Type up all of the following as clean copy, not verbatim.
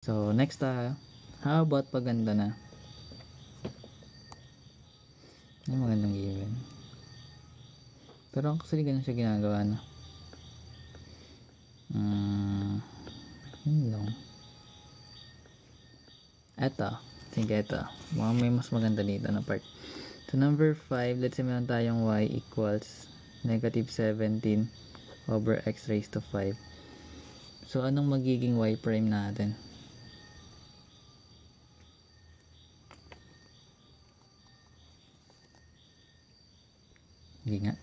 So, next how about paganda na? Ano magandang given? Pero actually ganun siya ginagawa na. Yun lang. Eto. Sige ito. May mas maganda dito na part. So, number 5, let's say meron tayong y equals negative 17 over x raised to 5. So, anong magiging y prime natin? Hindi nga.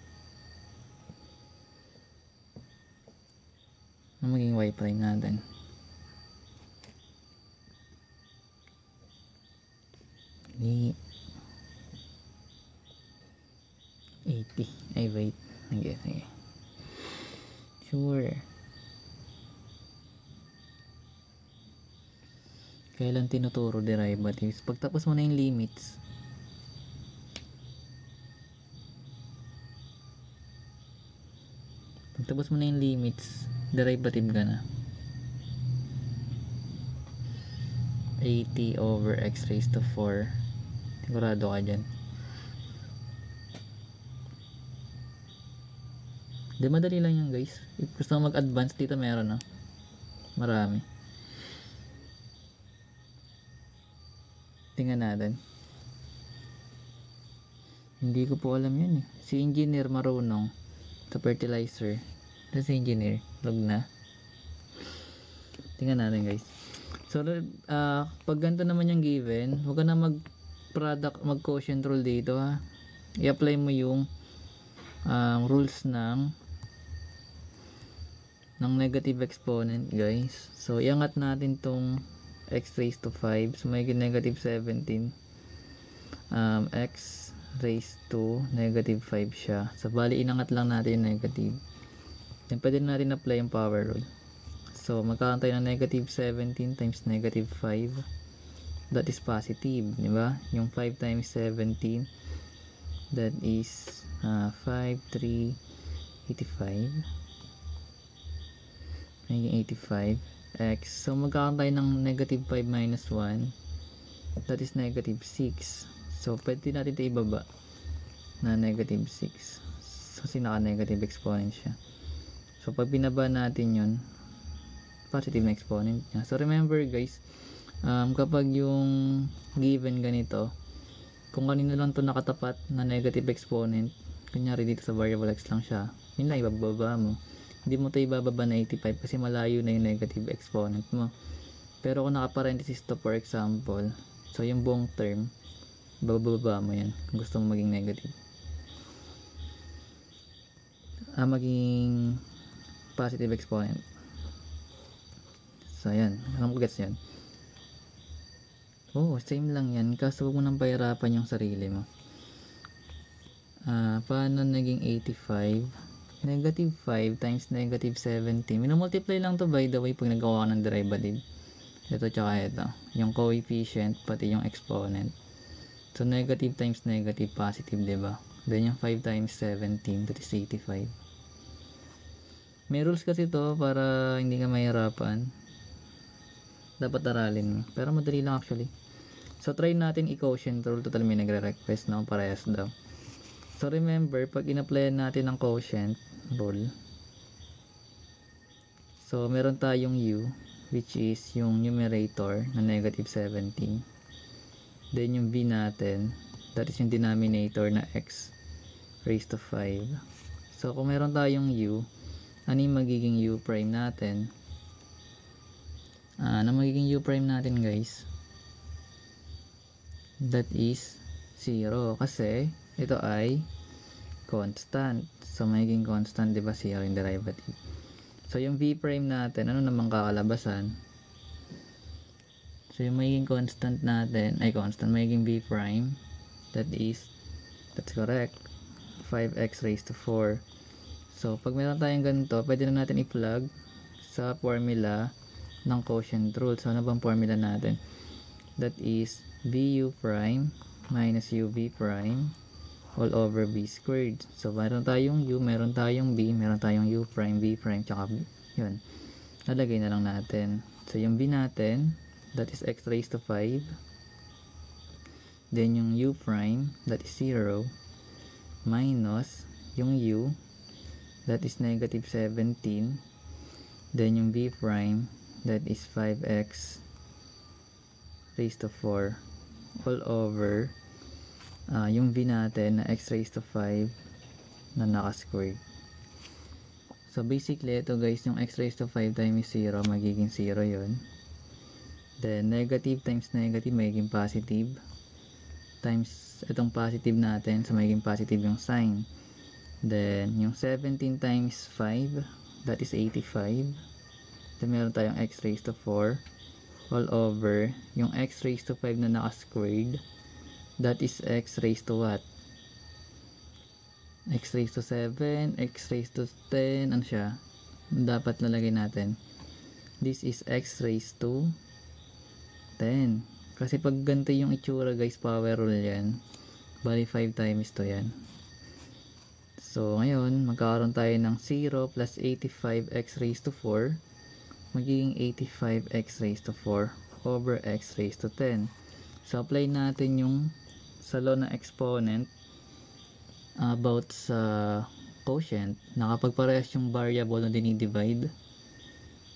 Ano maging y prime natin? Hindi. 80. Ay, wait. Sige. Sure. Kailan tinuturo derivatives? Pagtapos mo na yung limits. Pagtapos mo na yung limits, derivative ka na. 80 over x raised to 4. Sigurado ka dyan. Di madali lang yan guys. If gusto mo mag-advance dito meron marami. Tingnan natin. Hindi ko po alam yun eh. Si engineer marunong sa fertilizer. Si engineer log na. Tingnan natin guys. So pag ganito naman yung given, huwag ka na mag quotient rule dito ha. I-apply mo yung rules ng negative exponent guys. So iangat natin tong x raised to 5. So may negative 17 x raised to negative 5 siya. So bali inangat lang natin yung negative. Then pwede natin apply yung power rule. So magkakaroon tayo ng negative 17 times negative 5. That is positive, di ba? Yung 5 times 17, that is 5, 3, 85. Magiging 85 x. So magkakaroon tayo ng negative 5 minus 1, that is negative 6. So pwede natin ito ibaba na negative 6. So kasi naka negative exponent siya. So pag binaba natin yun, positive na exponent niya. So remember guys, kapag yung given ganito, kung kanino lang to nakatapat na negative exponent, kunyari dito sa variable x lang siya, yun lang ibababa mo. Hindi mo ito ibababa na 85 kasi malayo na yung negative exponent mo. Pero kung naka-parenthesis to for example, so yung buong term, bababa mo yan kung gusto mo maging negative. Maging positive exponent. So ayan, anong gets yan? Oh, same lang yan, kaso huwag mo nang pahirapan yung sarili mo. Paano naging 85? Negative 5 times negative 17. Minumultiply lang to by the way pag nagawa ka ng derivative. Ito tsaka ito. Yung coefficient pati yung exponent. So negative times negative, positive, diba? Then yung 5 times 17, that is 85. May rules kasi to para hindi ka mahirapan. Dapat aralin mo. Pero madali lang actually. So try natin i-quotient rule. Total may nagre-request na parehas daw. So remember, pag in-applyan natin ang quotient rule, so meron tayong u, which is yung numerator na negative 17. Then yung v natin, that is yung denominator na x raised to 5. So kung meron tayong u, ano yung magiging u prime natin? Ano magiging u prime natin guys? That is 0 kasi ito ay constant. So magiging constant, diba? 0 yung derivative. So yung v prime natin, ano namang kakalabasan? So yung magiging constant natin, magiging v prime, that's correct, 5x raised to 4. So pag meron tayong ganito, pwede na natin i-plug sa formula ng quotient rule. So ano bang formula natin? That is vu prime minus uv prime all over b squared. So meron tayong u, meron tayong b, meron tayong u prime, v prime, tsaka b. Yun. Nalagay na lang natin. So yung b natin, that is x raised to 5. Then yung u prime, that is 0, minus yung u, that is negative 17. Then yung v prime, that is 5x raised to 4 all over yung v natin na x raised to 5 na naka-squared. So basically ito guys, yung x raised to 5 times 0 magiging 0 yon. Then negative times negative magiging positive, times itong positive natin, so magiging positive yung sign. Then yung 17 times 5, that is 85. Then meron tayong x raised to 4 all over yung x raised to 5 na naka-squared, that is x raised to what? X raised to 7, x raised to 10, ano siya? Dapat lalagay natin. This is x raised to 10. Kasi pag ganito yung itsura guys, power rule yan. Bali 5 times to yan. So ngayon, magkakaroon tayo ng 0 plus 85x raised to 4. Magiging 85x raised to 4 over x raised to 10. So apply natin yung sa law ng exponent about sa quotient na kapag parehas yung variable na dinidivide,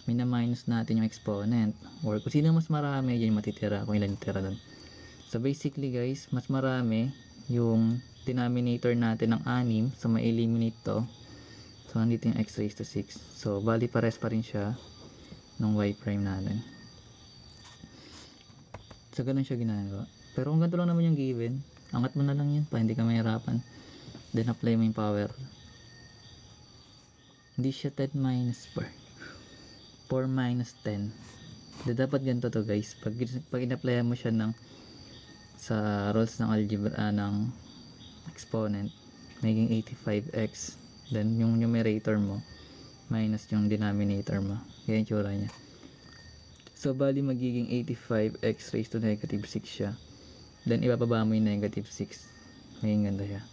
mina-minus natin yung exponent, or kung sino mas marami yun matitira, kung ilan tira doon. So basically guys, mas marami yung denominator natin ng 6, so ma-eliminate to. So nandito yung x raised to 6. So bali pares pa rin siya ng y prime natin. So ganun siya ginagawa. Pero kung ganito lang naman yung given, angat mo na lang yun pa, hindi ka mahirapan. Then apply mo yung power. Hindi siya 10 minus 4. 4 minus 10. So, dapat ganito to guys. Pag in-apply mo siya ng sa rules ng algebra ng exponent, magiging 85x. Then yung numerator mo minus yung denominator mo. Yan yung tsura niya. So bali magiging 85x raised to negative 6 siya. Then ibababa mo yung negative 6. Magiging ganda siya.